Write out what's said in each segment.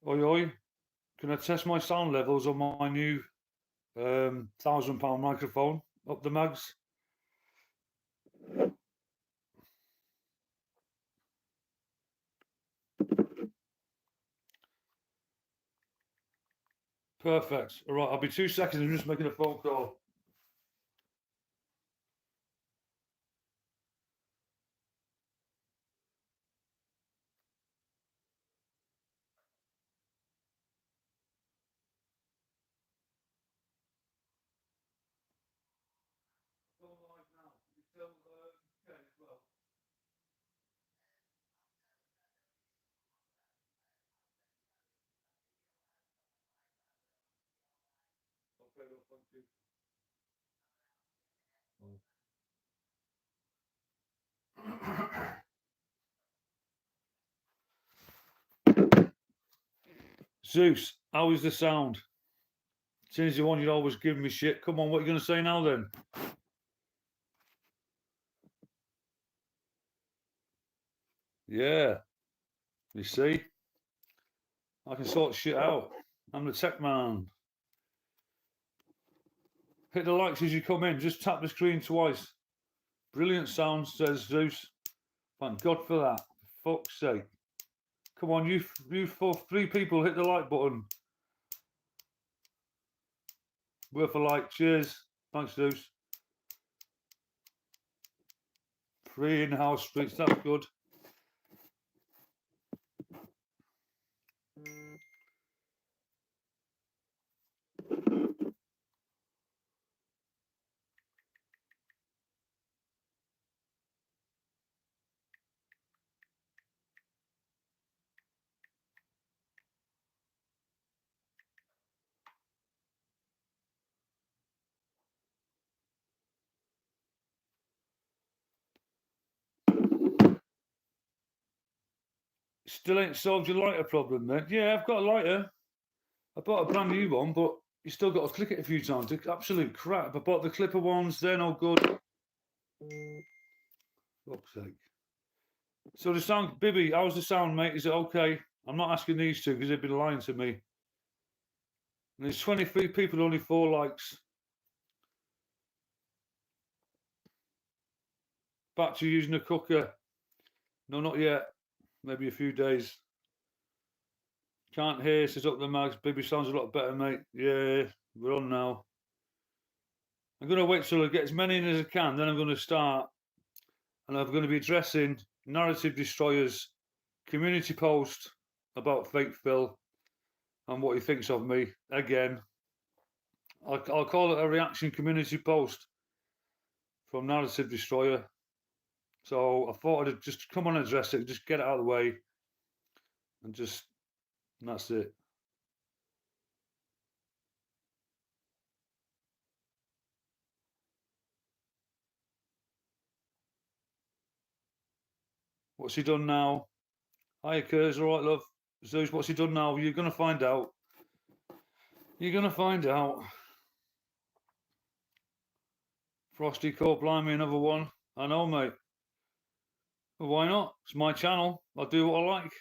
Oi, oi. Can I test my sound levels on my new £1,000 microphone up the mags? Perfect. All right, I'll be 2 seconds. I'm just making a phone call. Okay, well, thank you. Zeus, how is the sound? Since the one you'd always give me shit. Come on, what are you going to say now then? Yeah, you see? I can sort shit out. I'm the tech man. Hit the likes as you come in. Just tap the screen twice. Brilliant sound, says Zeus. Thank God for that. For fuck's sake. Come on, you 3 people, hit the like button. Worth a like. Cheers. Thanks, Zeus. 3 in-house streets. That's good. Still ain't solved your lighter problem then? Yeah, I've got a lighter. I bought a brand new one, but you still got to click it a few times. It's absolute crap. I bought the clipper ones. They're no good. Fuck's sake. So the sound, Bibby, how's the sound, mate? Is it okay? I'm not asking these two because they've been lying to me. And there's 23 people, only 4 likes. Back to using a cooker. No, not yet. Maybe a few days. Can't hear, says up the mags. Bibby sounds a lot better, mate. Yeah, we're on now. I'm going to wait till I get as many in as I can, then I'm going to start. And I'm going to be addressing Narrative Destroyer's community post about Fake Phil and what he thinks of me. Again, I'll call it a reaction community post from Narrative Destroyer. So I thought I'd just come on and address it, just get it out of the way, and that's it. What's he done now? Hi, Kurs. All right, love. Zeus, what's he done now? You're going to find out. You're going to find out. Frosty caught blimey, another one. I know, mate. Well, why not? It's my channel. I'll do what I like.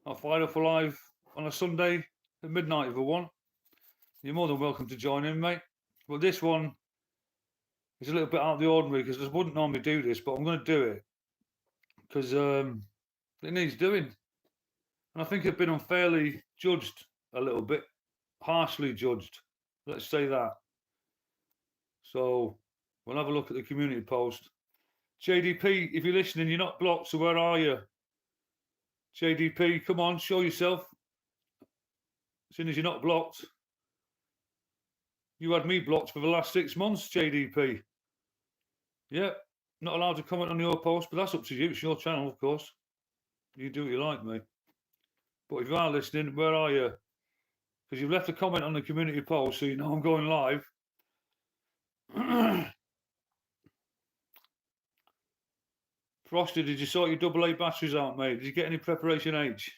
I'll fire up live on a Sunday at midnight if I want. You're more than welcome to join in, mate. But this one is a little bit out of the ordinary because I wouldn't normally do this, but I'm going to do it because it needs doing. And I think I've been unfairly judged a little bit, harshly judged. Let's say that. So we'll have a look at the community post. JDP, if you're listening, you're not blocked, so where are you? JDP, come on, show yourself. As soon as you're not blocked. You had me blocked for the last 6 months, JDP. Yeah, not allowed to comment on your post, but that's up to you. It's your channel, of course. You do what you like, mate. But if you are listening, where are you? Because you've left a comment on the community post, so you know I'm going live. Frosty, did you sort your AA batteries out, mate? Did you get any preparation H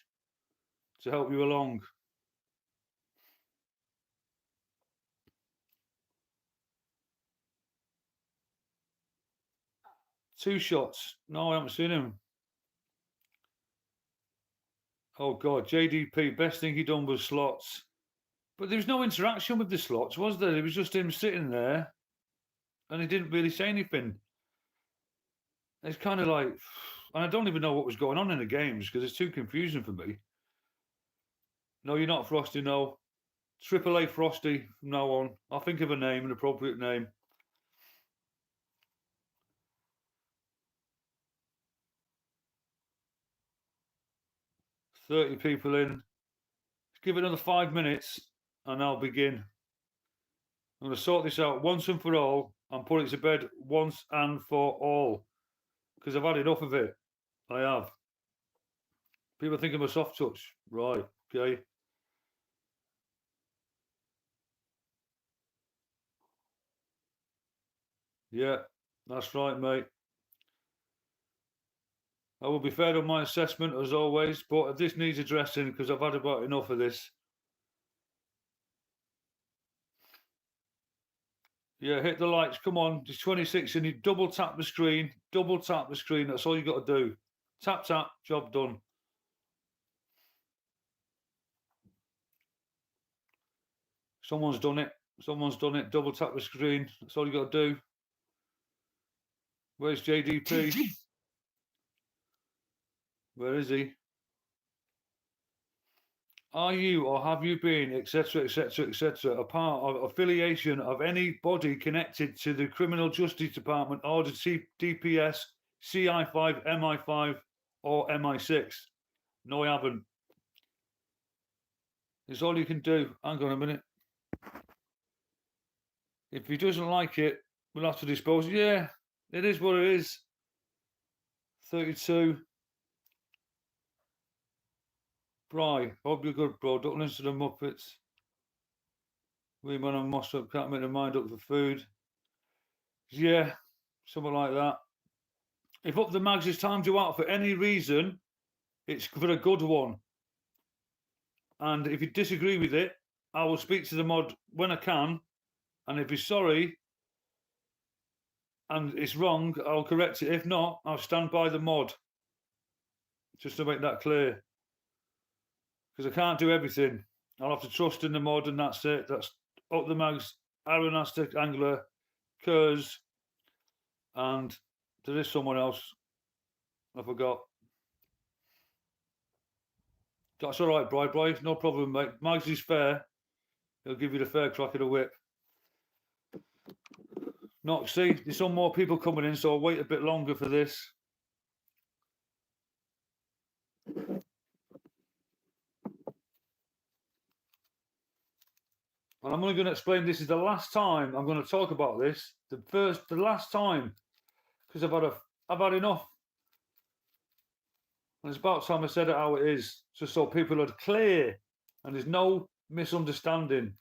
to help you along? Two shots. No, I haven't seen him. Oh God, JDP, best thing he done was slots. But there was no interaction with the slots, was there? It was just him sitting there and he didn't really say anything. It's kind of like, and I don't even know what was going on in the games because it's too confusing for me. No, you're not Frosty, no. Triple A Frosty from now on. I'll think of a name, an appropriate name. $30 people in. Give it another 5 minutes and I'll begin. I'm going to sort this out once and for all and put it to bed once and for all because I've had enough of it. I have. People think I'm a soft touch. Right, okay. Yeah, that's right, mate. I will be fair on my assessment as always, but this needs addressing because I've had about enough of this. Yeah, hit the likes. Come on, it's 26 and you double tap the screen. Double tap the screen. That's all you got to do. Tap, tap, job done. Someone's done it. Someone's done it. Double tap the screen. That's all you got to do. Where's JDP? Where is he? Are you or have you been, etc., etc., etc., a part of affiliation of any body connected to the Criminal Justice Department or the DPS, CI5, MI5, or MI6? No, I haven't. It's all you can do. Hang on a minute. If he doesn't like it, we'll have to dispose. Yeah, it is what it is. 32. Bry, hope you're good, bro. Don't listen to the Muppets. We man on Moss up, can't make their mind up for food. Yeah, something like that. If Up the Mags has timed you out for any reason, it's for a good one. And if you disagree with it, I will speak to the mod when I can. And if he's sorry and it's wrong, I'll correct it. If not, I'll stand by the mod. Just to make that clear. Because I can't do everything. I'll have to trust in the mod and that's it. That's Up the Mags, Aaron Aztec Angler, Kurz, and there is someone else. I forgot. That's all right, Bri. No problem, mate. Mags is fair. He'll give you the fair crack of the whip. Not see, there's some more people coming in, so I'll wait a bit longer for this. And I'm only going to explain this is the last time I'm going to talk about this. The last time, because I've had enough. And it's about time I said it how it is, just so people are clear and there's no misunderstanding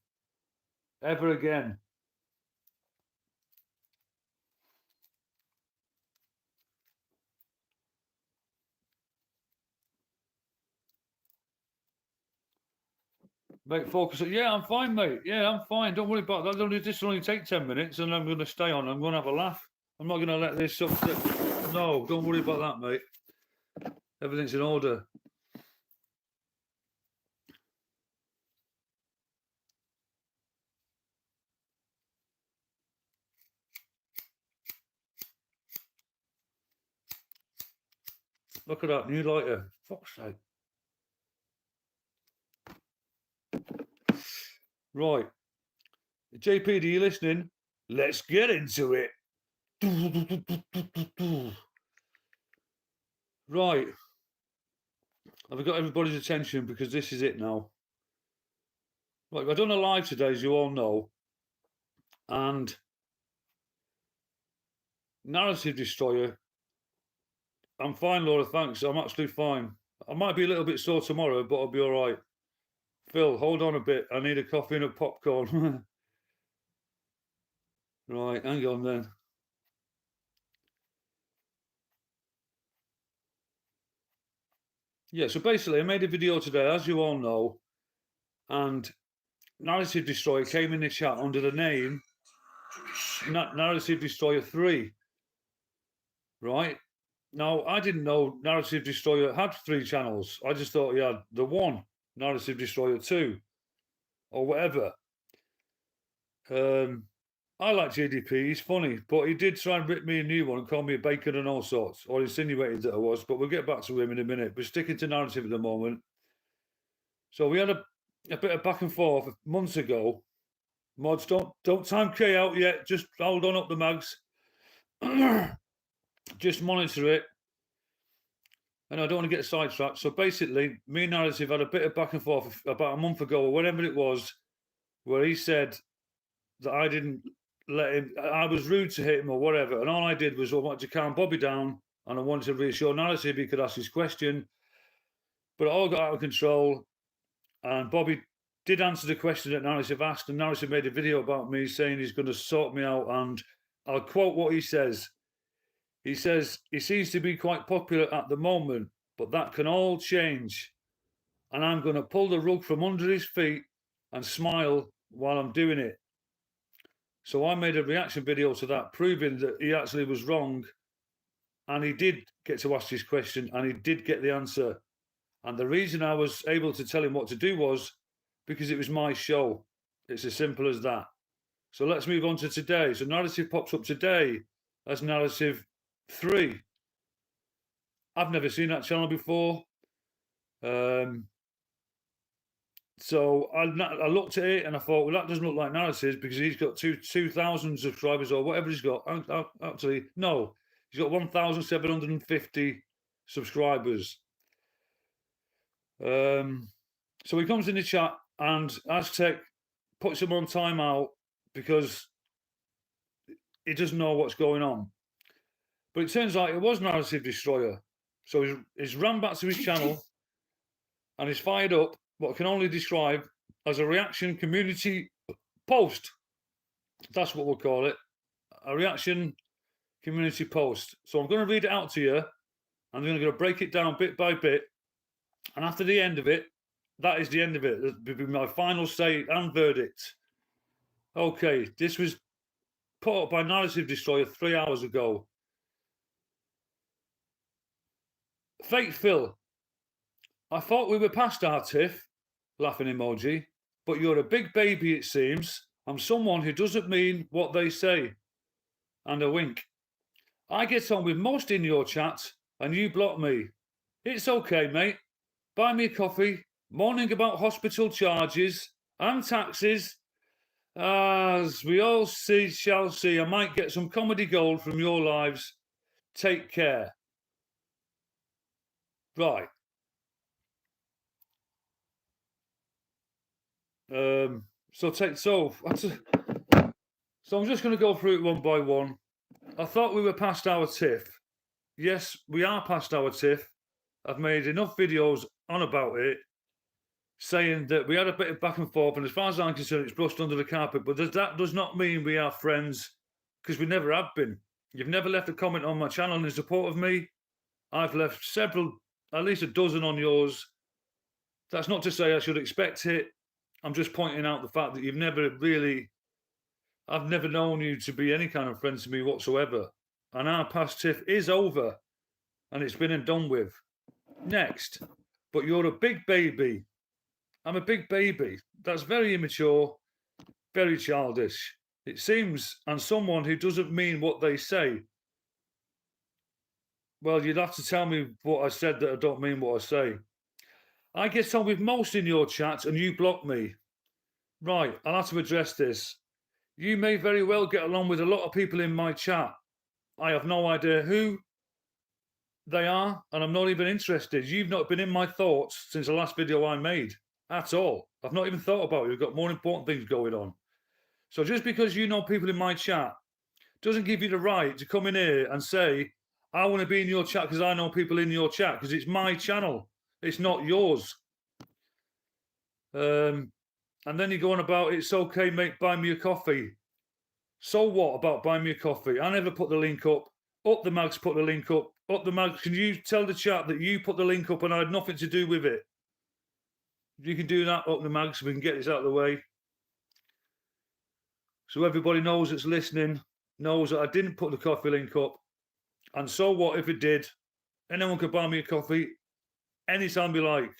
ever again. Mate, focus. Yeah, I'm fine, mate. Yeah, I'm fine. Don't worry about that. This will only take 10 minutes and I'm going to stay on. I'm going to have a laugh. I'm not going to let this upset. No, don't worry about that, mate. Everything's in order. Look at that new lighter. Fuck's sake. Right. JP, are you listening? Let's get into it. Right. I've got everybody's attention because this is it now. Right, I've done a live today, as you all know. And Narrative Destroyer. I'm fine, Laura, thanks. I'm actually fine. I might be a little bit sore tomorrow, but I'll be all right. Phil, hold on a bit. I need a coffee and a popcorn. Right, hang on then. Yeah, so basically I made a video today, as you all know, and Narrative Destroyer came in the chat under the name Narrative Destroyer 3. Right? Now, I didn't know Narrative Destroyer had 3 channels. I just thought he had the one, Narrative Destroyer 2, or whatever. I like JDP, he's funny, but he did try and rip me a new one and call me a bacon and all sorts, or insinuated that I was, but we'll get back to him in a minute. We're sticking to Narrative at the moment. So we had a bit of back and forth months ago. Mods, don't time K out yet, just hold on up the mags. Just monitor it. And I don't want to get sidetracked. So basically, me and Narrative had a bit of back and forth about a month ago, or whatever it was, where he said that I didn't let him, I was rude to him or whatever. And all I did was I wanted to calm Bobby down and I wanted to reassure Narrative he could ask his question. But it all got out of control. And Bobby did answer the question that Narrative asked. And Narrative made a video about me saying he's going to sort me out. And I'll quote what he says. He says, he seems to be quite popular at the moment, but that can all change. And I'm going to pull the rug from under his feet and smile while I'm doing it. So I made a reaction video to that, proving that he actually was wrong. And he did get to ask his question and he did get the answer. And the reason I was able to tell him what to do was because it was my show. It's as simple as that. So let's move on to today. So Narrative pops up today as Narrative 3. I've never seen that channel before. So I looked at it and I thought, well, that doesn't look like Narratives because he's got 2,000 subscribers or whatever he's got. Actually, no, he's got 1,750 subscribers. So he comes in the chat and Aztec puts him on timeout because he doesn't know what's going on. But it turns out it was Narrative Destroyer. So he's ran back to his channel and he's fired up what I can only describe as a reaction community post. That's what we'll call it. A reaction community post. So I'm going to read it out to you. I'm going to break it down bit by bit. And after the end of it, that is the end of it. That'll be my final say and verdict. Okay, this was put up by Narrative Destroyer 3 hours ago. Fake Phil. I thought we were past our tiff, laughing emoji, but you're a big baby, it seems. I'm someone who doesn't mean what they say. And a wink. I get on with most in your chat, and you block me. It's okay, mate. Buy me a coffee, moaning about hospital charges and taxes. As we all shall see, I might get some comedy gold from your lives. Take care. Right. So I'm just going to go through it one by one. I thought we were past our tiff. Yes, we are past our tiff. I've made enough videos on about it, saying that we had a bit of back and forth, and as far as I'm concerned, it's brushed under the carpet. But that does not mean we are friends, because we never have been. You've never left a comment on my channel in support of me. I've left several, at least a dozen on yours. That's not to say I should expect it. I'm just pointing out the fact that you've never really, I've never known you to be any kind of friend to me whatsoever. And our past tiff is over, and it's been and done with. Next, but you're a big baby. I'm a big baby. That's very immature, very childish. It seems, and someone who doesn't mean what they say. Well, you'd have to tell me what I said that I don't mean what I say. I get on with most in your chat and you block me. Right, I'll have to address this. You may very well get along with a lot of people in my chat. I have no idea who they are, and I'm not even interested. You've not been in my thoughts since the last video I made at all. I've not even thought about it. We've got more important things going on. So just because you know people in my chat doesn't give you the right to come in here and say, I want to be in your chat because I know people in your chat, because it's my channel. It's not yours. And then you go on about, it's okay, mate, buy me a coffee. So what about buying me a coffee? I never put the link up. Up the Mags put the link up. Up the Mags, can you tell the chat that you put the link up and I had nothing to do with it? You can do that, Up the Mags, so we can get this out of the way. So everybody knows that's listening, knows that I didn't put the coffee link up. And so what if it did? Anyone can buy me a coffee anytime you like.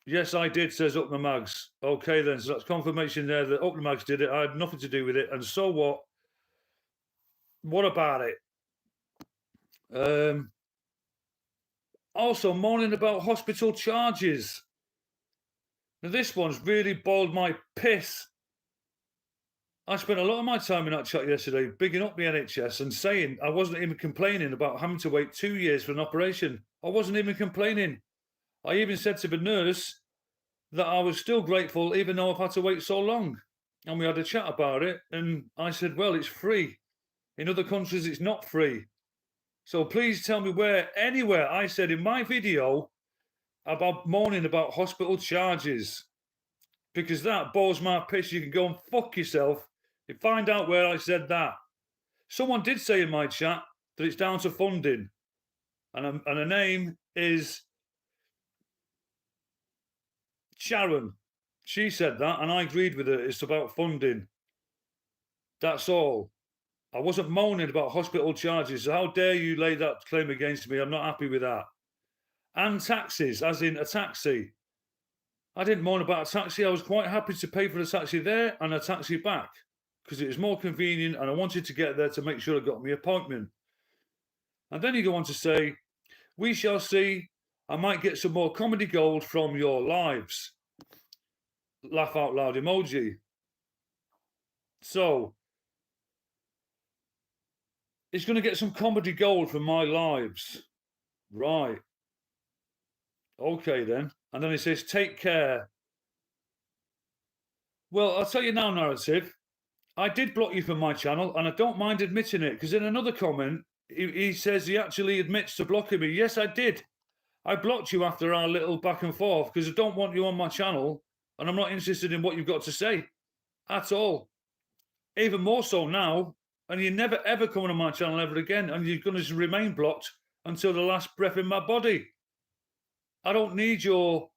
Yes, I did, says Up the Mags. Okay, then. So that's confirmation there that Up the Mags did it. I had nothing to do with it. And so what? What about it? Also, moaning about hospital charges. Now, this one's really boiled my piss. I spent a lot of my time in that chat yesterday bigging up the NHS and saying I wasn't even complaining about having to wait 2 years for an operation. I wasn't even complaining. I even said to the nurse that I was still grateful even though I've had to wait so long. And we had a chat about it. And I said, well, it's free. In other countries, it's not free. So please tell me where, anywhere I said in my video about moaning about hospital charges. Because that bores my piss. You can go and fuck yourself. You find out where I said that. Someone did say in my chat that it's down to funding. And her name is Sharon. She said that, and I agreed with her. It's about funding. That's all. I wasn't moaning about hospital charges. So how dare you lay that claim against me? I'm not happy with that. And taxis, as in a taxi. I didn't moan about a taxi. I was quite happy to pay for a taxi there and a taxi back because it was more convenient and I wanted to get there to make sure I got my appointment. And then you go on to say, we shall see. I might get some more comedy gold from your lives. Laugh out loud emoji. So, it's going to get some comedy gold from my lives. Right. Okay, then. And then it says, take care. Well, I'll tell you now, Narrative. I did block you from my channel, and I don't mind admitting it, because in another comment, he says he actually admits to blocking me. Yes, I did. I blocked you after our little back and forth, because I don't want you on my channel, and I'm not interested in what you've got to say at all. Even more so now, and you're never, ever coming on my channel ever again, and you're going to remain blocked until the last breath in my body. I don't need your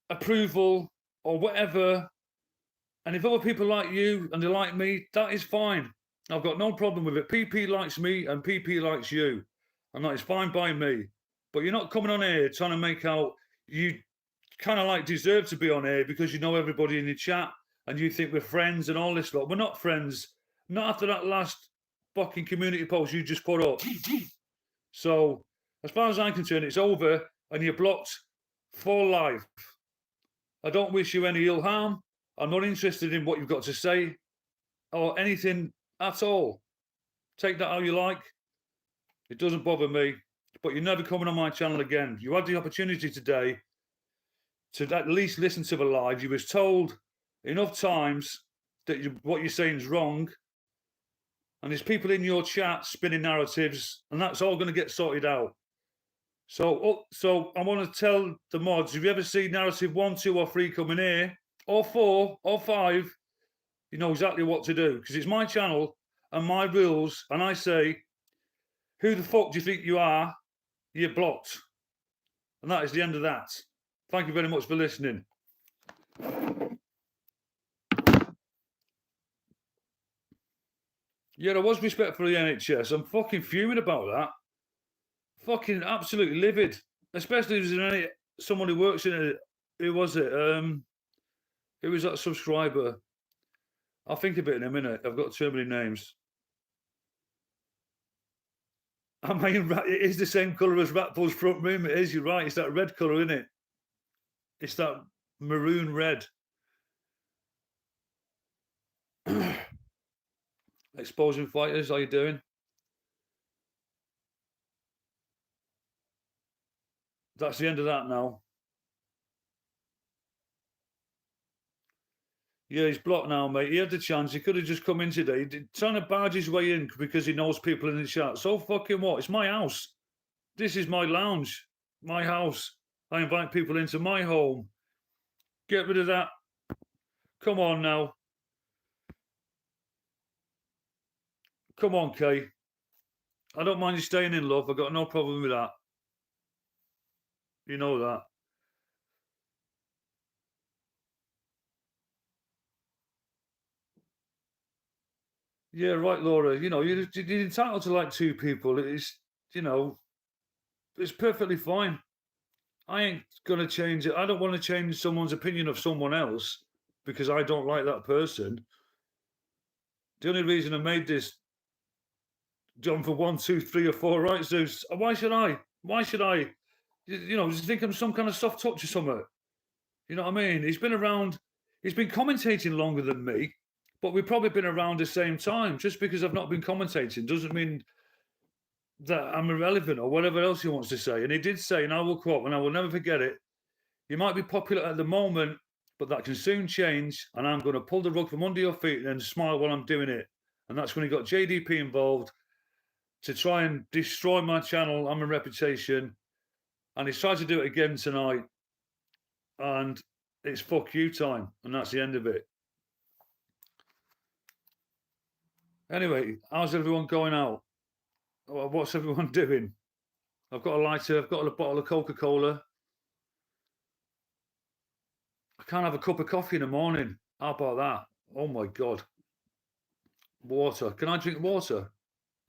approval or whatever. And if other people like you and they like me, that is fine. I've got no problem with it. PP likes me and PP likes you. And that is fine by me. But you're not coming on here trying to make out you kind of like deserve to be on here because you know everybody in your chat and you think we're friends and all this lot. We're not friends. Not after that last fucking community post you just put up. So, as far as I'm concerned, it's over and you're blocked for life. I don't wish you any ill harm. I'm not interested in what you've got to say or anything at all. Take that how you like. It doesn't bother me. But you're never coming on my channel again. You had the opportunity today to at least listen to the live. You was told enough times that what you're saying is wrong. And there's people in your chat spinning narratives, and that's all going to get sorted out. So I want to tell the mods, if you ever see narrative 1, 2, or 3 coming here, or 4, or 5, you know exactly what to do, because it's my channel and my rules, and I say, who the fuck do you think you are? You're blocked. And that is the end of that. Thank you very much for listening. Yeah, there was respect for the NHS. I'm fucking fuming about that. Fucking absolutely livid. Especially if there's someone who works in it. Who was it? It was that subscriber. I'll think of it in a minute. I've got too many names. I mean, it is the same colour as Ratpool's front room. It is, you're right. It's that red colour, isn't it? It's that maroon red. Exposing Fighters, how you doing? That's the end of that now. Yeah, he's blocked now, mate. He had the chance. He could have just come in today. He's trying to barge his way in because he knows people in the chat. So fucking what? It's my house. This is my lounge, my house. I invite people into my home. Get rid of that. Come on now. Come on, Kay. I don't mind you staying in, love. I've got no problem with that. You know that. Yeah, right, Laura. You know, you're entitled to like two people. It's, you know, it's perfectly fine. I ain't gonna change it. I don't want to change someone's opinion of someone else because I don't like that person. The only reason I made this jump for 1, 2, 3, or 4 right, Zeus. Why should I? Why should I? You know, just think I'm some kind of soft touch or something. You know what I mean? He's been around. He's been commentating longer than me, but we've probably been around the same time. Just because I've not been commentating doesn't mean that I'm irrelevant or whatever else he wants to say. And he did say, and I will quote, and I will never forget it. You might be popular at the moment, but that can soon change. And I'm going to pull the rug from under your feet and smile while I'm doing it. And that's when he got JDP involved to try and destroy my channel and my reputation. And he's tried to do it again tonight. And it's fuck you time. And that's the end of it. Anyway, how's everyone going out? What's everyone doing? I've got a lighter. I've got a bottle of Coca-Cola. I can't have a cup of coffee in the morning. How about that? Oh my God. Water. Can I drink water?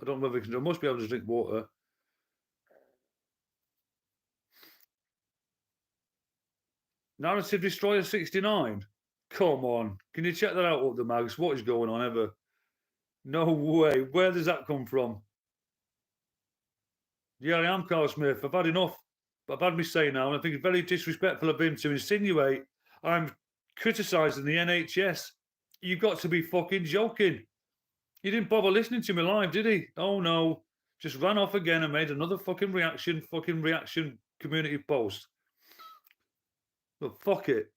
I don't know if I can. I must be able to drink water. Narrative Destroyer 69. Come on. Can you check that out up the mags? What is going on ever? No way. Where does that come from? Yeah, I am Carl Smith. I've had enough. But I've had me say now, and I think it's very disrespectful of him to insinuate I'm criticising the NHS. You've got to be fucking joking. He didn't bother listening to me live, did he? Oh no. Just ran off again and made another fucking reaction community post. But fuck it.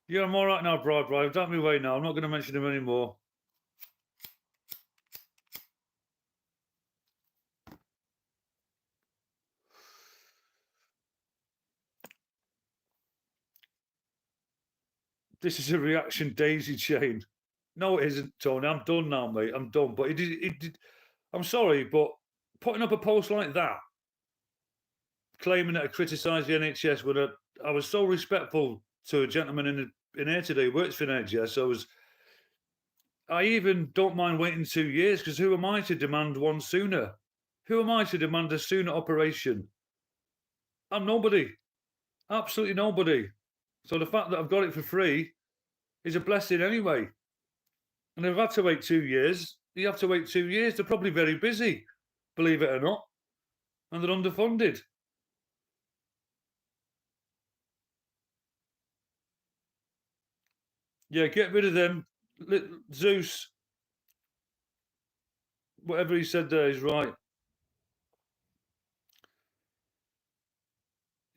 Yeah, I'm all right now, Bride. Don't me away now. I'm not going to mention him anymore. This is a reaction daisy chain. No, it isn't, Tony. I'm done now, mate. I'm done. But I'm sorry, but putting up a post like that, claiming that I criticised the NHS when I was so respectful to a gentleman in here today who works for the NHS. I even don't mind waiting 2 years because who am I to demand one sooner? Who am I to demand a sooner operation? I'm nobody. Absolutely nobody. So the fact that I've got it for free is a blessing anyway. And if I've had to wait 2 years, you have to wait 2 years. They're probably very busy, believe it or not. And they're underfunded. Yeah, get rid of them. Zeus, whatever he said there is right.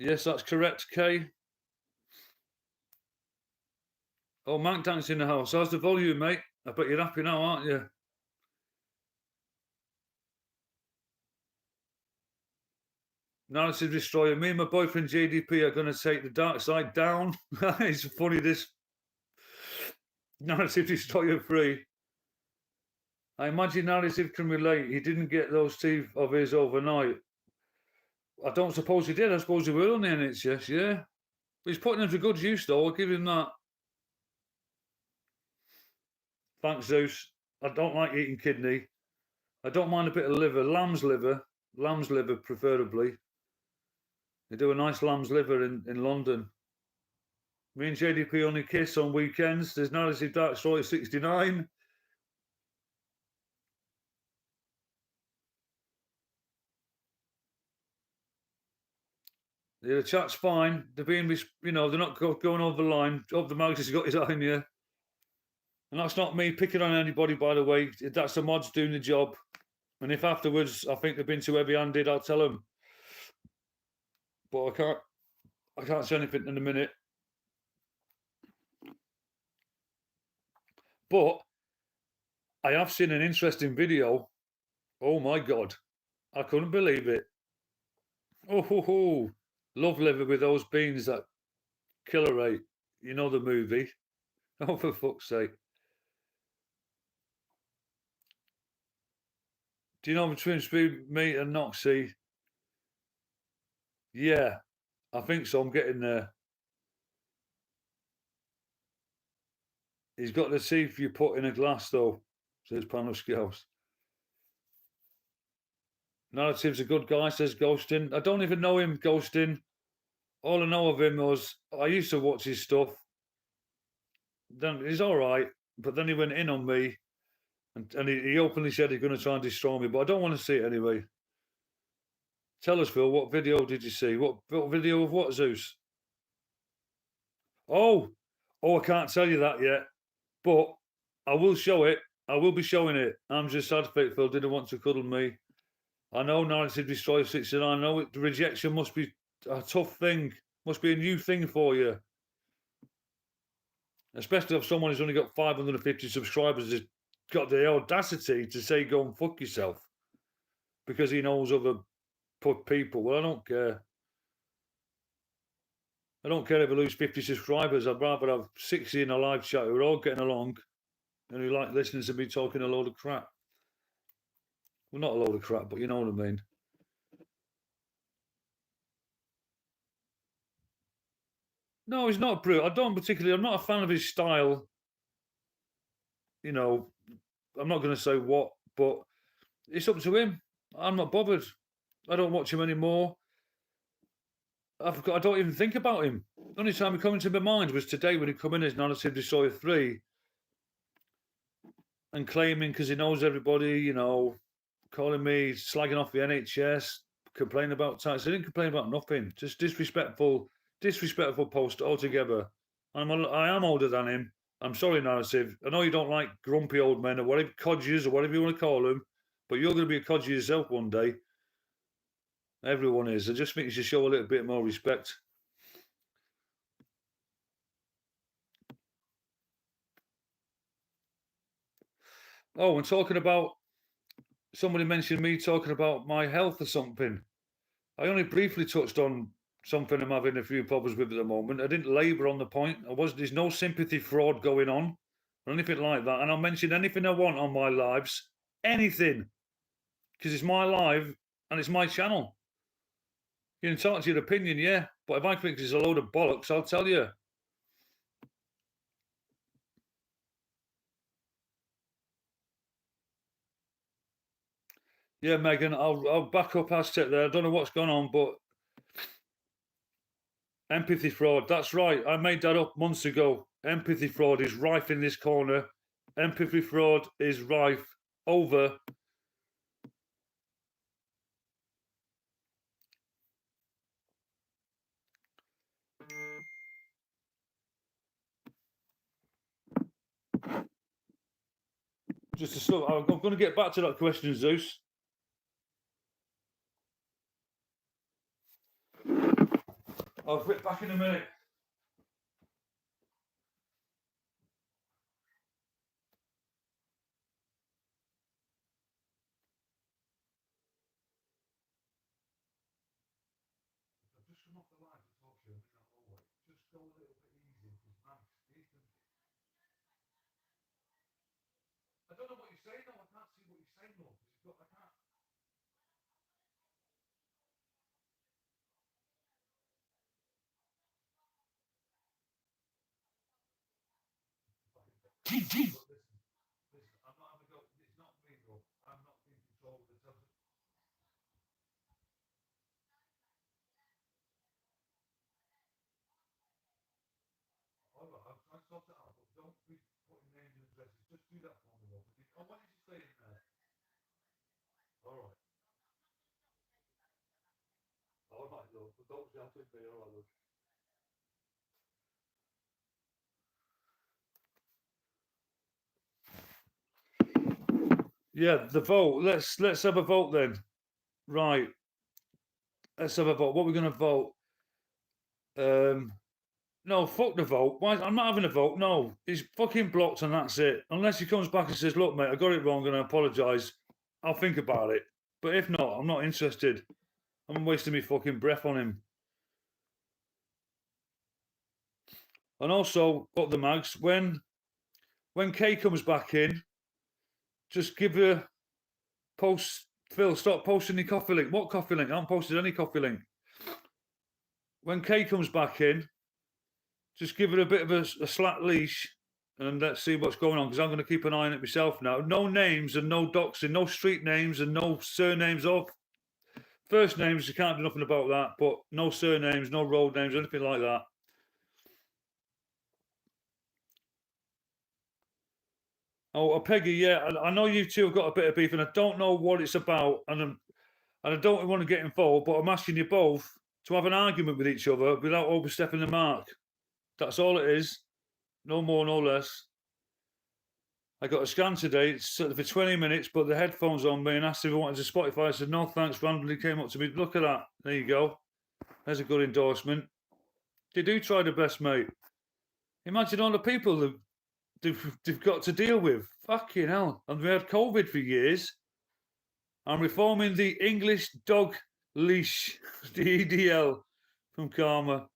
Yes, that's correct, Kay. Oh, Mank Dancing in the house. How's the volume, mate? I bet you're happy now, aren't you? Narrative Destroyer. Me and my boyfriend JDP are going to take the dark side down. It's funny, this Narrative Destroyer 3. I imagine Narrative can relate. He didn't get those teeth of his overnight. I don't suppose he did. I suppose he will on the NHS, yeah. But he's putting them to good use, though. I'll give him that. Thanks, Zeus. I don't like eating kidney. I don't mind a bit of liver. Lamb's liver preferably. They do a nice lamb's liver in London. Me and JDP only kiss on weekends. There's Narrative Dark Story 69. Yeah, the chat's fine. They're being, they're not going over the line. Job the Mags has got his eye on you. And that's not me picking on anybody, by the way. That's the mods doing the job. And if afterwards I think they've been too heavy-handed, I'll tell them. But I can't say anything in a minute. But I have seen an interesting video. Oh my God. I couldn't believe it. Oh, love liver with those beans that killer rate. You know the movie. Oh, for fuck's sake. Do you know between me and Noxie? Yeah, I think so. I'm getting there. He's got the teeth you put in a glass, though, says Panoscales. Narrative's a good guy, says Ghostin. I don't even know him, Ghostin. All I know of him was I used to watch his stuff. Then he's all right, but then he went in on me, and he openly said he's going to try and destroy me. But I don't want to see it anyway. Tell us, Phil, what video did you see? What video of what, Zeus? Oh, I can't tell you that yet, but I will show it. I will be showing it. I'm just sad Phil didn't want to cuddle me. I know Narrative Destroyer 69. I know the rejection must be a tough thing. Must be a new thing for you. Especially if someone who's only got 550 subscribers has got the audacity to say go and fuck yourself because he knows other people. Well, I don't care. I don't care if I lose 50 subscribers. I'd rather have 60 in a live chat who are all getting along and who like listening to me talking a load of crap. Well, not a load of crap, but you know what I mean. No, he's not brutal. I'm not a fan of his style. You know, I'm not going to say what, but it's up to him. I'm not bothered. I don't watch him anymore. I don't even think about him. The only time he come into my mind was today when he come in as Narrative Destroyer 3 and claiming because he knows everybody, you know, calling me, slagging off the NHS, complaining about tax. He didn't complain about nothing. Just disrespectful post altogether. I am older than him. I'm sorry, Narrative. I know you don't like grumpy old men or whatever, codgers or whatever you want to call them, but you're going to be a codger yourself one day. Everyone is. I just think you should show a little bit more respect. Oh, and talking about, somebody mentioned me talking about my health or something. I only briefly touched on something I'm having a few problems with at the moment. I didn't labour on the point. There's no sympathy fraud going on or anything like that. And I'll mention anything I want on my lives. Anything. Because it's my live and it's my channel. You can talk to your opinion, yeah. But if I think it's a load of bollocks, I'll tell you. Yeah, Megan, I'll back up Aztec there. I don't know what's going on, but empathy fraud. That's right. I made that up months ago. Empathy fraud is rife in this corner. Empathy fraud is rife over. Just a slow. I'm going to get back to that question, Zeus. I'll be back in a minute. Just come off the line to talk to you. Just go a little bit easy. I don't know what you're saying, though. I can't see what you're saying, though. I can't. Listen, I'm not having a go. It's not me, though. I'm not in control of the television. All right, I'm trying to sort it out, but don't be putting names and addresses. Just do that for me, though. Oh, what did you say in there? All right. All right, though. But don't shout at me, all right, look. Yeah, the vote. Let's have a vote then. Right. Let's have a vote. What we're going to vote? No, fuck the vote. Why? I'm not having a vote. No, he's fucking blocked and that's it. Unless he comes back and says, "Look, mate, I got it wrong and I apologise." I'll think about it. But if not, I'm not interested. I'm wasting my fucking breath on him. And also, got the mags. When Kay comes back in, just give her post. Phil, stop posting the coffee link. What coffee link? I haven't posted any coffee link. When Kay comes back in, just give her a bit of a slack leash and let's see what's going on, because I'm going to keep an eye on it myself now. No names and no doxing, no street names and no surnames of first names. You can't do nothing about that, but no surnames, no road names, anything like that. Oh, Peggy, yeah, I know you two have got a bit of beef, and I don't know what it's about, and I don't want to get involved, but I'm asking you both to have an argument with each other without overstepping the mark. That's all it is. No more, no less. I got a scan today for 20 minutes, but the headphones on me and asked if I wanted to Spotify. I said, no, thanks. Randomly came up to me. Look at that. There you go. There's a good endorsement. They do try their best, mate. Imagine all the people that they've got to deal with. Fucking hell. And we had COVID for years. I'm reforming the English dog leash, the EDL from Karma.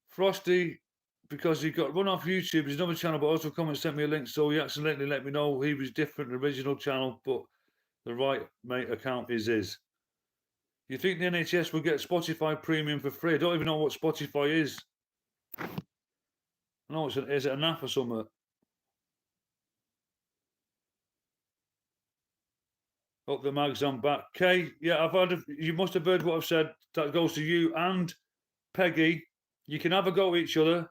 Frosty, because he got run off YouTube, his another channel, but also comments sent me a link, so he accidentally let me know he was different, the original channel, but the right mate account is his. You think the NHS will get Spotify Premium for free? I don't even know what Spotify is. No, is it an app or something? Up the mags, I'm back. Kay, yeah, you must have heard what I've said. That goes to you and Peggy. You can have a go at each other,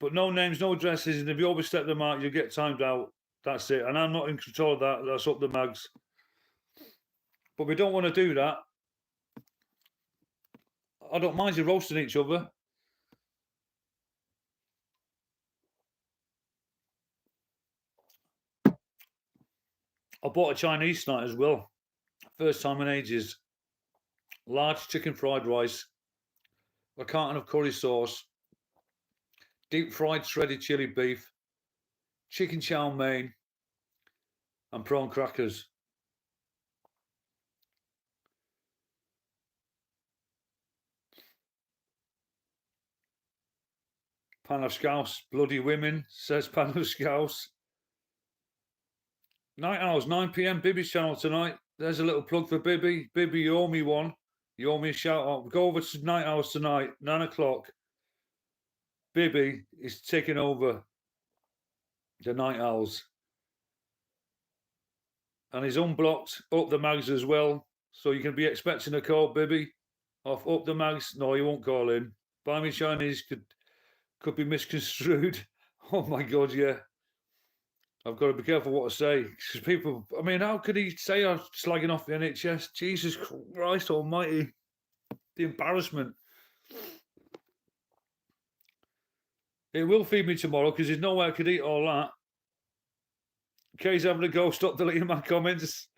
but no names, no addresses, and if you overstep the mark, you get timed out. That's it. And I'm not in control of that. That's up the mags. But we don't want to do that. I don't mind you roasting each other. I bought a Chinese tonight as well. First time in ages. Large chicken fried rice, a carton of curry sauce, deep fried shredded chili beef, chicken chow mein, and prawn crackers. Pan of Scouse, bloody women, says Pan of Scouse. Night Owls, 9 p.m. Bibby's channel tonight. There's a little plug for Bibby. Bibby, you owe me one. You owe me a shout out. Go over to Night Owls tonight, 9 o'clock. Bibby is taking over the Night Owls. And he's unblocked Up the Mags as well. So you can be expecting a call, Bibby, off Up the Mags. No, he won't call in. Buy Me Chinese could be misconstrued. Oh my God, yeah. I've got to be careful what I say. Because people, I mean, how could he say I'm slagging off the NHS? Jesus Christ almighty. The embarrassment. It will feed me tomorrow because there's no way I could eat all that. Kay's having a go. Stop deleting my comments.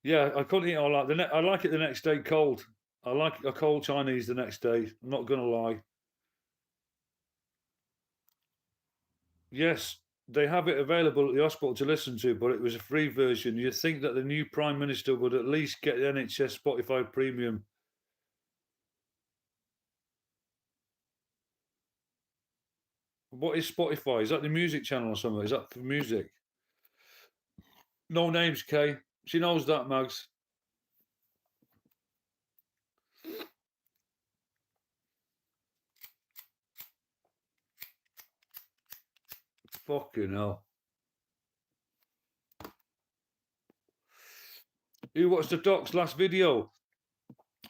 Yeah, I couldn't eat all that. I like it the next day cold. I like a cold Chinese the next day. I'm not going to lie. Yes, they have it available at the hospital to listen to, but it was a free version. You'd think that the new Prime Minister would at least get the NHS Spotify Premium. What is Spotify? Is that the music channel or something? Is that for music? No names, Kay. She knows that, Mags. Fucking hell. Who watched the Doc's last video?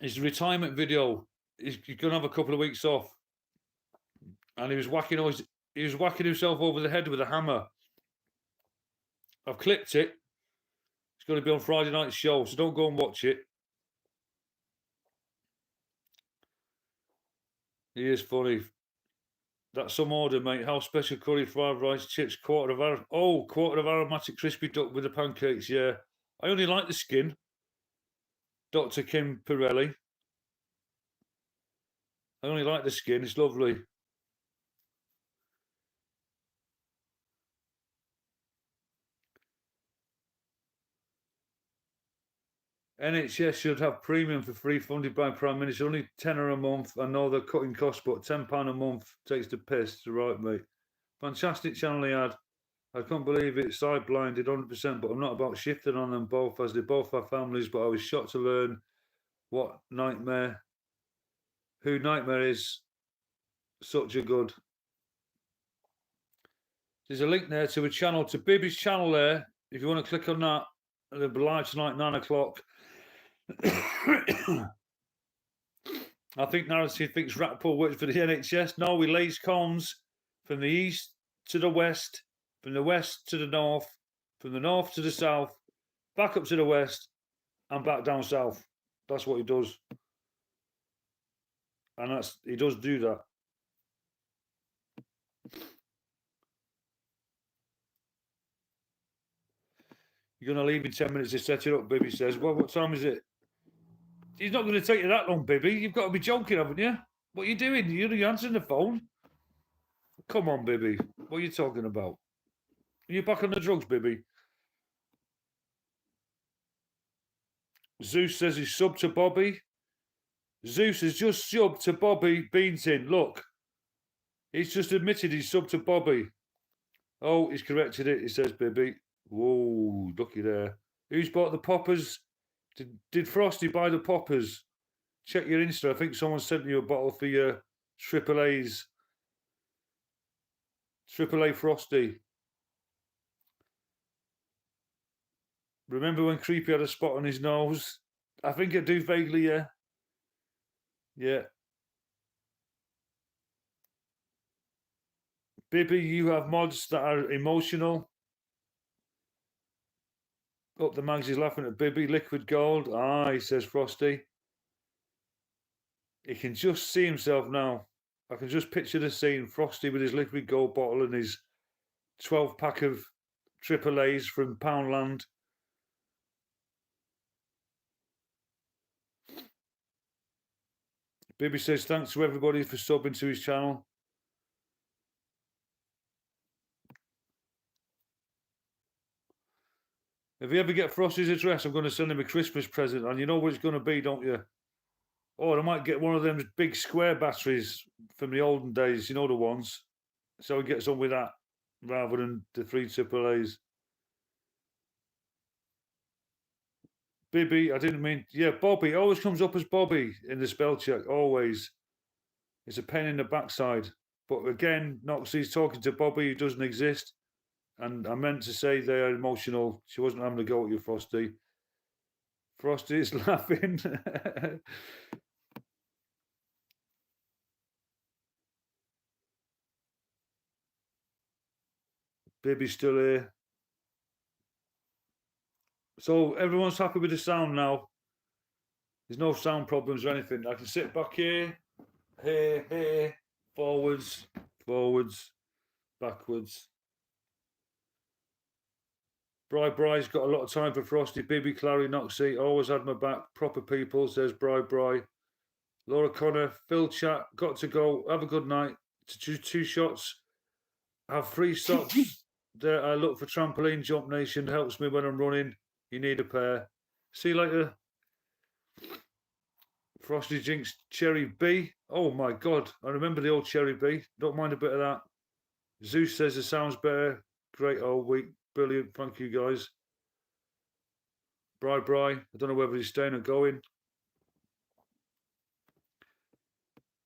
His retirement video. He's going to have a couple of weeks off. And he was whacking himself over the head with a hammer. I've clipped it. It's going to be on Friday night's show, so don't go and watch it. He is funny. That's some order, mate. How special curry fried rice chips, quarter of aromatic crispy duck with the pancakes, yeah. I only like the skin. Dr. Kim Pirelli. I only like the skin, it's lovely. NHS should have premium for free funded by Prime Minister. Only £10 a month. I know they're cutting costs, but £10 a month takes the piss. Right, mate. Fantastic channel he had. I can't believe it. Side blinded 100%, but I'm not about shifting on them both, as they both have families. But I was shocked to learn who Nightmare is. Such a good. There's a link there to a channel, to Bibby's channel there. If you want to click on that, it'll be live tonight, 9 o'clock. I think Narrative thinks Rappool works for the NHS. No, we lays comms from the east to the west, from the west to the north, from the north to the south, back up to the west, and back down south. That's what he does. And he does do that. You're going to leave in 10 minutes to set it up, Bibby says. Well, what time is it? He's not going to take you that long, Bibby. You've got to be joking, haven't you? What are you doing? You're answering the phone. Come on, Bibby. What are you talking about? Are you back on the drugs, Bibby? Zeus says he's subbed to Bobby. Zeus has just subbed to Bobby Beanton. Look. He's just admitted he's subbed to Bobby. Oh, he's corrected it, he says, Bibby. Whoa, looky there. Who's bought the poppers? Did Frosty buy the poppers? Check your Insta. I think someone sent you a bottle for your AAA's. AAA Frosty. Remember when Creepy had a spot on his nose? I think I do vaguely, yeah. Yeah. Bibby, you have mods that are emotional. Oh, the Mags is laughing at Bibby. Liquid gold. Ah, he says Frosty. He can just see himself now. I can just picture the scene. Frosty with his liquid gold bottle and his 12-pack of AAA's from Poundland. Bibby says thanks to everybody for subbing to his channel. If you ever get Frosty's address, I'm going to send him a Christmas present, and you know what it's going to be, don't you? Or I might get one of them big square batteries from the olden days, you know the ones. So he gets on with that rather than the 3 AAA's. Bibby, I didn't mean... Yeah, Bobby. Always comes up as Bobby in the spell check. Always. It's a pain in the backside. But again, Noxie's talking to Bobby who doesn't exist. And I meant to say they are emotional. She wasn't having a go at you, Frosty. Frosty is laughing. Bibby's still here. So everyone's happy with the sound now. There's no sound problems or anything. I can sit back here, here, forwards, backwards. Bry's got a lot of time for Frosty. Bibby, Clary, Noxie, always had my back. Proper people, says Bry. Laura Connor, Phil Chat, got to go. Have a good night. Two shots. Have 3 socks. There, I look for Trampoline Jump Nation. Helps me when I'm running. You need a pair. See you later. Frosty Jinx, Cherry B. Oh my God. I remember the old Cherry B. Don't mind a bit of that. Zeus says it sounds better. Great old week. Brilliant. Thank you, guys. Bry. I don't know whether he's staying or going.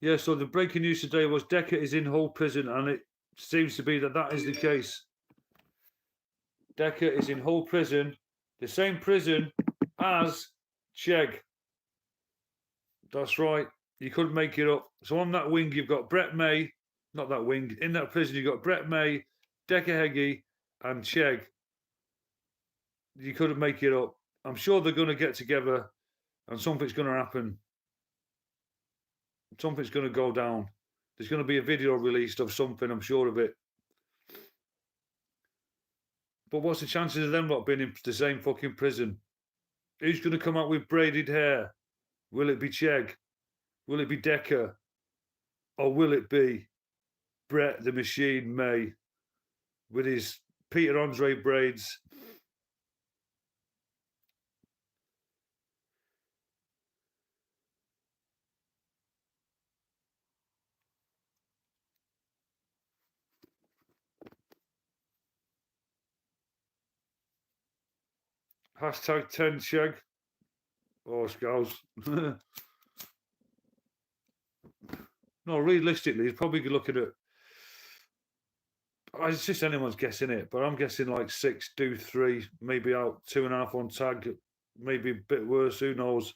Yeah, so the breaking news today was Decker is in Hull prison, and it seems to be that is the case. Decker is in Hull prison, the same prison as Chegg. That's right. You couldn't make it up. So on that wing, you've got Brett May. Not that wing. In that prison, you've got Brett May, Decker Heggie, and Chegg. You couldn't make it up. I'm sure they're going to get together, and something's going to happen. Something's going to go down. There's going to be a video released of something, I'm sure of it. But what's the chances of them not being in the same fucking prison? Who's going to come out with braided hair? Will it be Chegg? Will it be Decker? Or will it be Brett the Machine May with his Peter Andre braids? Hashtag 10 Chegg. Oh, Scouse. No, realistically, he's probably looking at It's just anyone's guessing it, but I'm guessing like 6, do 3, maybe out 2.5 on tag, maybe a bit worse. Who knows?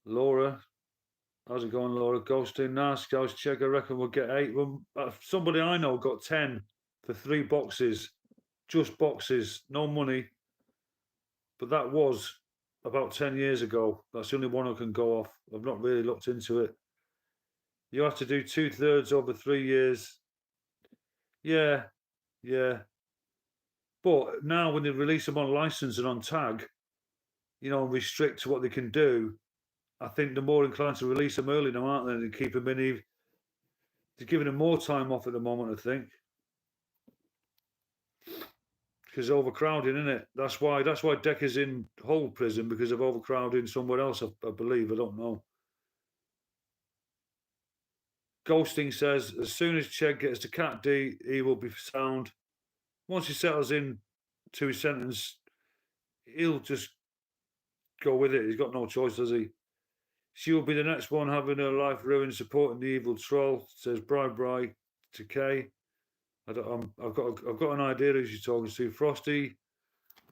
Laura, how's it going, Laura? Ghosting, Nask, how's Check? I reckon we'll get 8. Well, somebody I know got 10 for 3 boxes, just boxes, no money. But that was about 10 years ago. That's the only one I can go off. I've not really looked into it. You have to do 2/3 over 3 years. Yeah, yeah. But now when they release them on license and on tag, restrict what they can do, I think they're more inclined to release them early now, aren't they? And keep them in. They're giving them more time off at the moment, I think, because overcrowding, isn't it? That's why Decker's in Hull prison, because of overcrowding somewhere else. I believe. I don't know. Ghosting says as soon as Chegg gets to Cat D, he will be sound. Once he settles in to his sentence, he'll just go with it. He's got no choice, does he? She will be the next one having her life ruined supporting the evil troll, says Bri to Kay. I've got an idea who she's talking to. Frosty.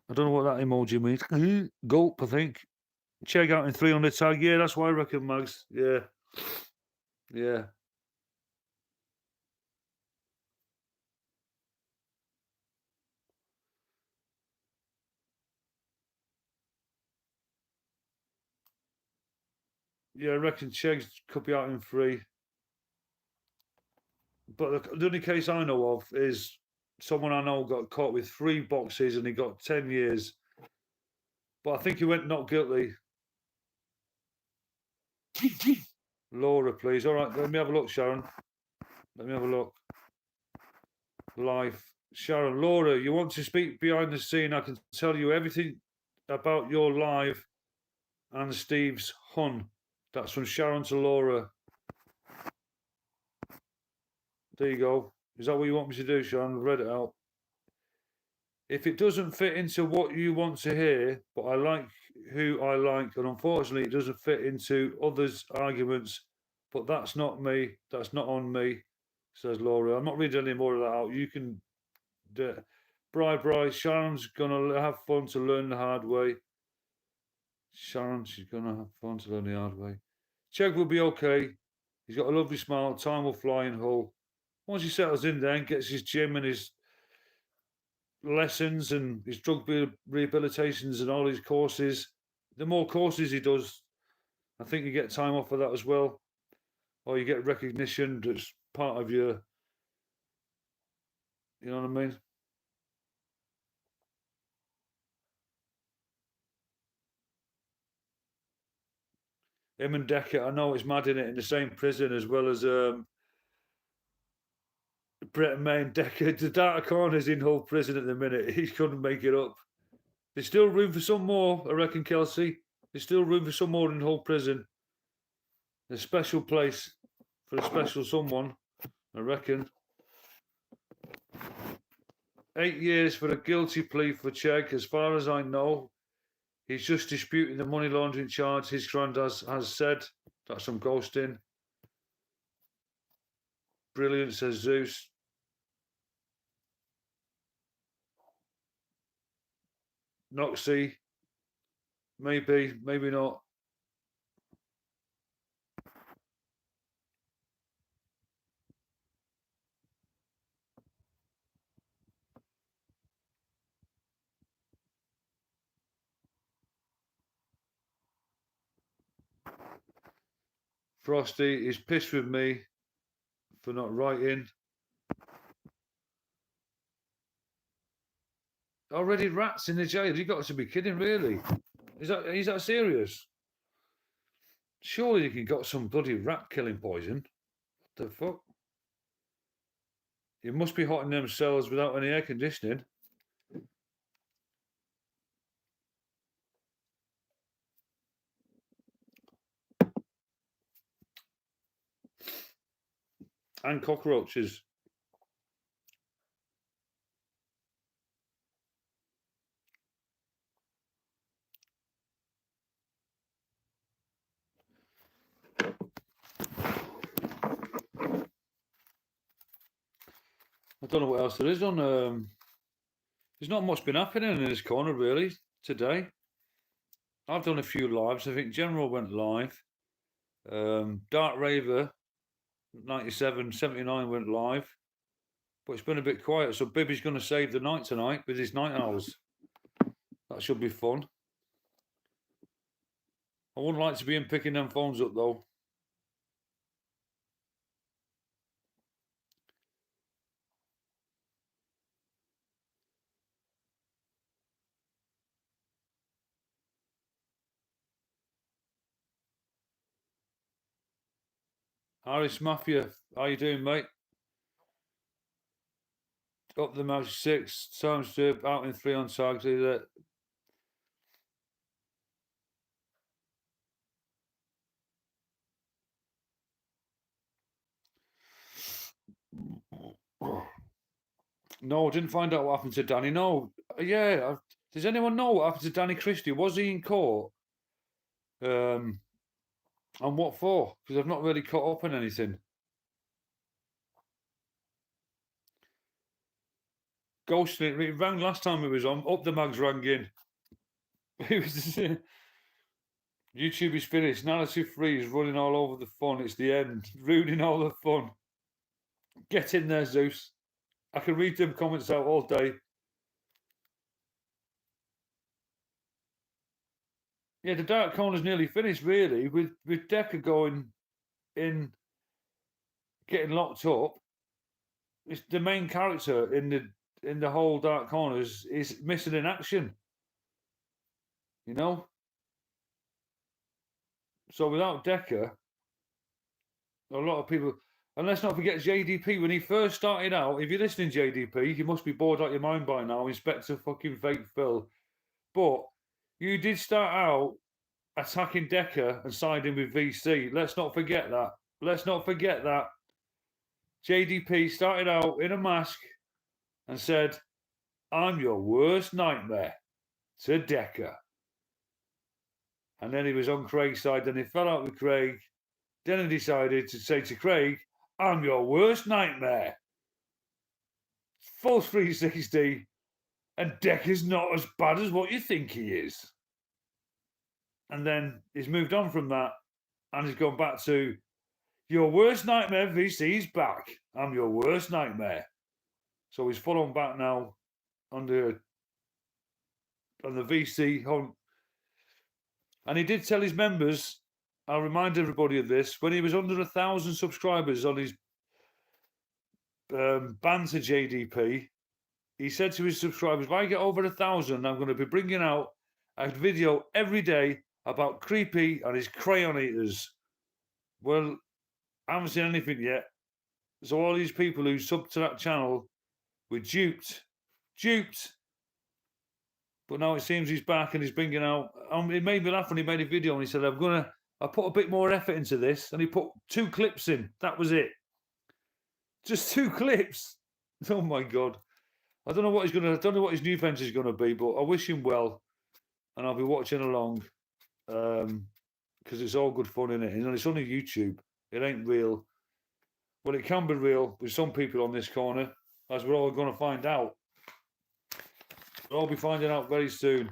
I don't know what that emoji means. Gulp, I think. Check out in 300 tag. Yeah, that's what I reckon, Mags. Yeah. Yeah. Yeah, I reckon Chegs could be out in 3. But the only case I know of is someone I know got caught with 3 boxes and he got 10 years. But I think he went not guilty. Laura, please. All right, let me have a look, Sharon. Let me have a look. Life. Sharon, Laura, you want to speak behind the scene? I can tell you everything about your live and Steve's Hun. That's from Sharon to Laura. There you go. Is that what you want me to do, Sharon? I've read it out. If it doesn't fit into what you want to hear, but I like who I like, and unfortunately it doesn't fit into others' arguments, but that's not me. That's not on me, says Laura. I'm not reading any more of that out. You can do it. Bri, Sharon's gonna have fun to learn the hard way. Sharon, she's gonna have fun to learn the hard way. Chegg will be okay. He's got a lovely smile. Time will fly in Hull. Once he settles in there and gets his gym and his lessons and his drug rehabilitations and all his courses, the more courses he does, I think you get time off for that as well. Or you get recognition that's part of your, you know what I mean? Him and Decker, I know it's mad in it, in the same prison as well as Brett and May and Decker. The Data Corner's in Hull prison at the minute. He couldn't make it up. There's still room for some more, I reckon, Kelsey. There's still room for some more in Hull prison. A special place for a special someone, I reckon. 8 years for a guilty plea for Chegg. As far as I know, he's just disputing the money laundering charge. His granddad has said. That's some ghosting. Brilliant, says Zeus. Noxie. Maybe, maybe not. Frosty is pissed with me for not writing. Already rats in the jail. You got to be kidding, really? Is that serious? Surely you can got some bloody rat killing poison. What the fuck? You must be hot in them cells without any air conditioning. And cockroaches. I don't know what else there is on. There's not much been happening in this corner really today. I've done a few lives. I think General went live. Dark Raver 97, 79 went live. But it's been a bit quiet. So Bibby's going to save the night tonight with his night owls. That should be fun. I wouldn't like to be in picking them phones up though. Harris Mafia, how you doing, mate? Up the match 6 times to out in 3 on tags. No, I didn't find out what happened to Danny. No, yeah. Does anyone know what happened to Danny Christie? Was he in court? And what for? Because I've not really caught up on anything. Ghosting. It rang last time it was on. Up the Mags rang in. It was YouTube is finished. Narrative 3 is running all over the fun. It's the end. Ruining all the fun. Get in there, Zeus. I can read them comments out all day. Yeah, the Dark Corner's nearly finished, really, with Decker going in, getting locked up. It's the main character in the whole Dark Corners is missing in action. You know? So without Decker, a lot of people, and let's not forget JDP, when he first started out, if you're listening, JDP, you must be bored out your mind by now, Inspector fucking Fake Phil. But you did start out attacking Decker and siding with VC. Let's not forget that. Let's not forget that. JDP started out in a mask and said, "I'm your worst nightmare," to Decker. And then he was on Craig's side, then he fell out with Craig. Then he decided to say to Craig, "I'm your worst nightmare." Full 360, and Decker's not as bad as what you think he is. And then he's moved on from that, and he's gone back to, "Your worst nightmare, VC's back. I'm your worst nightmare." So he's full on back now on the VC hunt. And he did tell his members, I'll remind everybody of this, when he was under 1,000 subscribers on his banter JDP, he said to his subscribers, if I get over 1,000, I'm going to be bringing out a video every day about Creepy and his crayon eaters. Well, I haven't seen anything yet. So all these people who sub to that channel were duped. But now it seems he's back and he's bringing out. It made me laugh when he made a video and he said, I put a bit more effort into this, and he put 2 clips in. That was it. Just 2 clips. Oh my God. I don't know what his new venture is gonna be, but I wish him well. And I'll be watching along. Because it's all good fun, isn't it? And it's only YouTube. It ain't real. Well, it can be real with some people on this corner, as we're all gonna find out. We'll all be finding out very soon.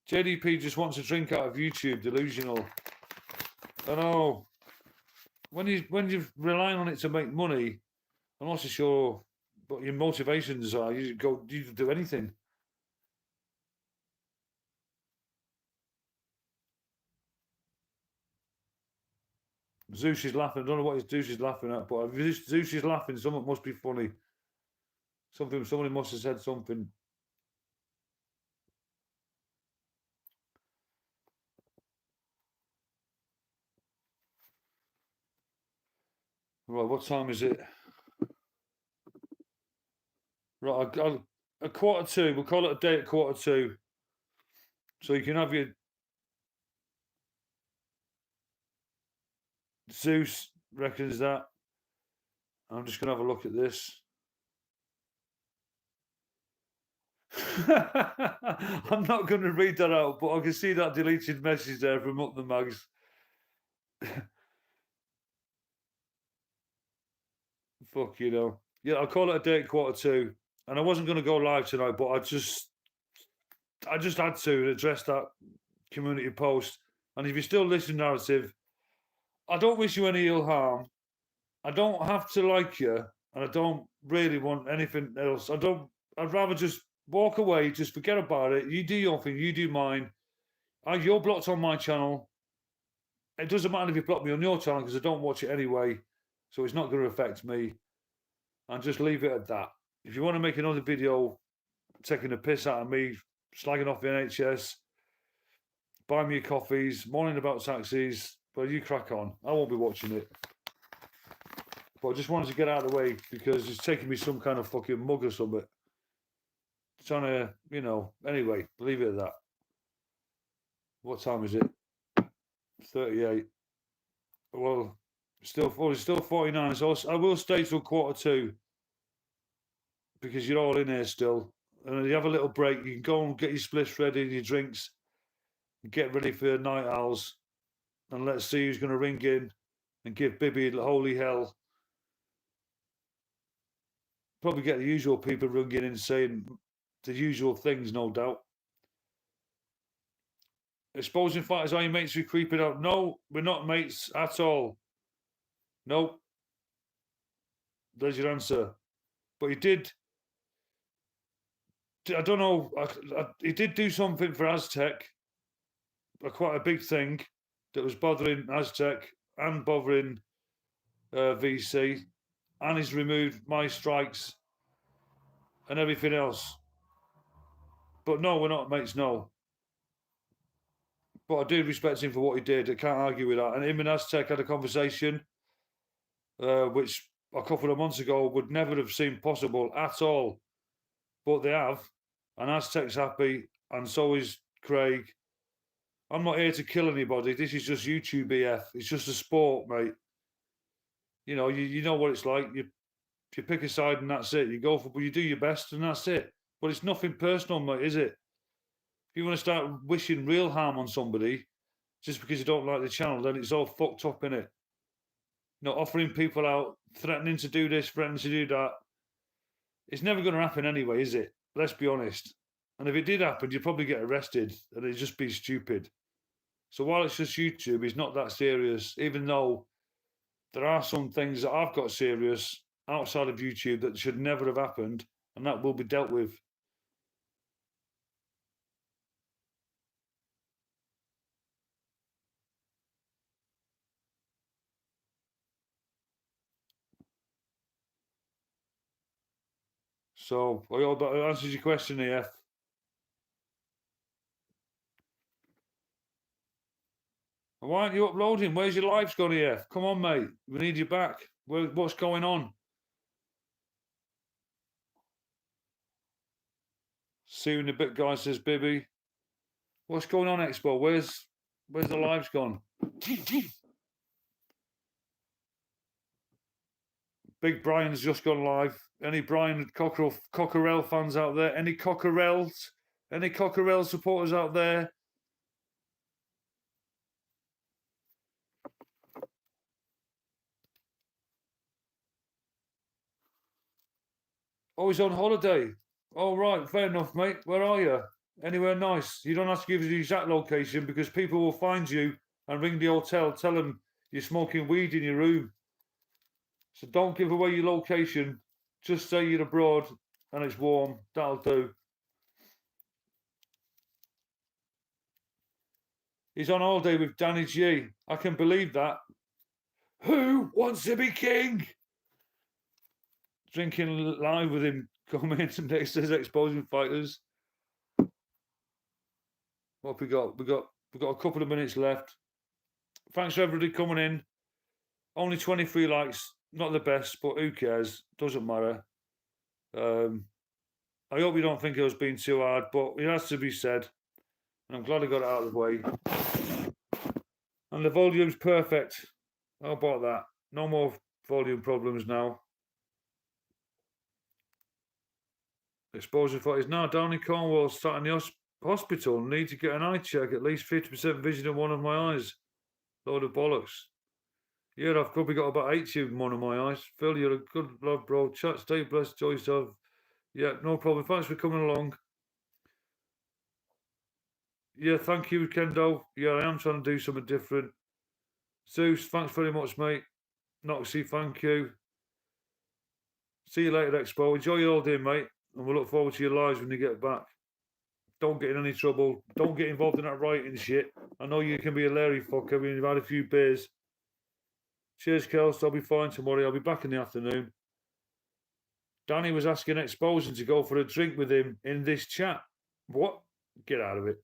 JDP just wants a drink out of YouTube, delusional. I know. When you're relying on it to make money, I'm not so sure what your motivations are. You do anything. Zeus is laughing. I don't know what Zeus is laughing at, but if Zeus is laughing, something must be funny. Somebody must have said something. Right, what time is it? Right, I'll, a 1:45. We'll call it a day at 1:45. So you can have your Zeus reckons that. I'm just gonna have a look at this. I'm not going to read that out, but I can see that deleted message there from Up the Mags. Fuck, you know. Yeah, I'll call it a day at 1:45. And I wasn't going to go live tonight, but I just had to address that community post. And if you're still listening, Narrative, I don't wish you any ill harm. I don't have to like you, and I don't really want anything else. I'd rather just walk away, just forget about it. You do your thing, you do mine. You're blocked on my channel. It doesn't matter if you block me on your channel because I don't watch it anyway, so it's not going to affect me. And just leave it at that. If you want to make another video taking a piss out of me, slagging off the NHS, buy me coffees, moaning about taxis, but you crack on. I won't be watching it. But I just wanted to get out of the way because it's taking me some kind of fucking mug or something. Trying to, anyway, leave it at that. What time is it? 38. Well, it's still 49. So I will stay till 1:45 because you're all in here still. And you have a little break. You can go and get your spliffs ready and your drinks. And get ready for night owls. And let's see who's going to ring in and give Bibby holy hell. Probably get the usual people ringing in saying the usual things, no doubt. Exposing fighters, are you mates who creeping out? No, we're not mates at all. Nope. There's your answer. But he did. I don't know. He did do something for Aztec. Quite a big thing that was bothering Aztec and bothering VC. And he's removed my strikes and everything else. But no, we're not mates, no. But I do respect him for what he did. I can't argue with that. And him and Aztec had a conversation, which a couple of months ago would never have seemed possible at all. But they have. And Aztec's happy, and so is Craig. I'm not here to kill anybody. This is just YouTube BF. It's just a sport, mate. You know what it's like. You pick a side and that's it. You go for, but you do your best and that's it. But it's nothing personal, mate, is it? If you want to start wishing real harm on somebody just because you don't like the channel, then it's all fucked up, innit? Offering people out, threatening to do this, threatening to do that. It's never going to happen anyway, is it? Let's be honest. And if it did happen, you'd probably get arrested and it'd just be stupid. So while it's just YouTube, it's not that serious, even though there are some things that I've got serious outside of YouTube that should never have happened, and that will be dealt with. So I hope that answers your question, EF. Why aren't you uploading? Where's your lives gone, EF? Come on, mate. We need you back. What's going on? See you in a bit, guys, says Bibby. What's going on, Expo? Where's the lives gone? Big Brian's just gone live. Any Brian Cockerell fans out there? Any Cockerell supporters out there? Oh, he's on holiday. Oh, right, fair enough, mate. Where are you? Anywhere nice? You don't have to give us the exact location because people will find you and ring the hotel, tell them you're smoking weed in your room. So don't give away your location. Just say you're abroad and it's warm. That'll do. He's on holiday with Danny G. I can believe that. Who wants to be king? Drinking live with him coming in next to his exposing fighters. What have we got? We've got a couple of minutes left. Thanks for everybody coming in. Only 23 likes. Not the best, but who cares? Doesn't matter. I hope you don't think it was being too hard, but it has to be said. And I'm glad I got it out of the way. And the volume's perfect. How about that? No more volume problems now. Exposure fighters now down in Cornwall, starting the hospital. Need to get an eye check. At least 50% vision in one of my eyes. Load of bollocks. Yeah, I've probably got about 80 in one of my eyes. Phil, you're a good love, bro. Chat, stay blessed, enjoy yourself. Yeah, no problem. Thanks for coming along. Yeah, thank you, Kendo. Yeah, I am trying to do something different. Zeus, thanks very much, mate. Noxie, thank you. See you later, Expo. Enjoy your holiday, mate. And we'll look forward to your lives when you get back. Don't get in any trouble. Don't get involved in that writing shit. I know you can be a Larry fucker when you've had a few beers. Cheers, Kels. I'll be fine tomorrow. I'll be back in the afternoon. Danny was asking Exposing to go for a drink with him in this chat. What? Get out of it.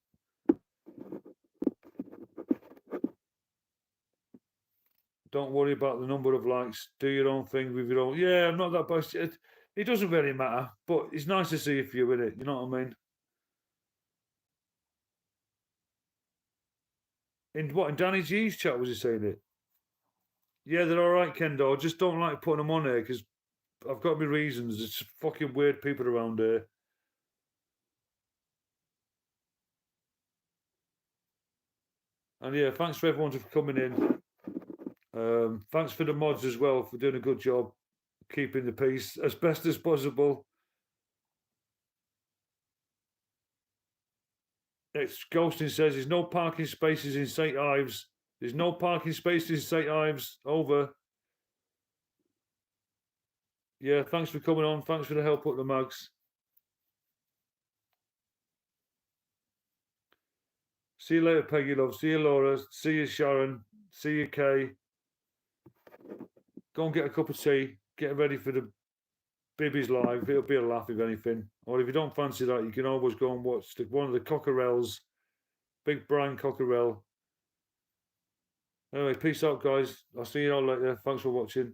Don't worry about the number of likes. Do your own thing with your own. Yeah, I'm not that bad. It doesn't really matter, but it's nice to see a few in it. You know what I mean? In Danny G's chat was he saying it? Yeah, they're all right, Kendo. I just don't like putting them on here because I've got my reasons. It's fucking weird people around here. And yeah, thanks for everyone for coming in. Thanks for the mods as well for doing a good job keeping the peace as best as possible. It's Ghosting says there's no parking spaces in St. Ives. There's no parking spaces in St. Ives. Over. Yeah, thanks for coming on. Thanks for the help up the mugs. See you later, Peggy love. See you, Laura. See you, Sharon. See you, Kay. Go and get a cup of tea. Get ready for the Bibby's live. It'll be a laugh if anything. Or if you don't fancy that, you can always go and watch one of the Cockerells. Big Brian Cockerell. Anyway, peace out, guys. I'll see you all later. Thanks for watching.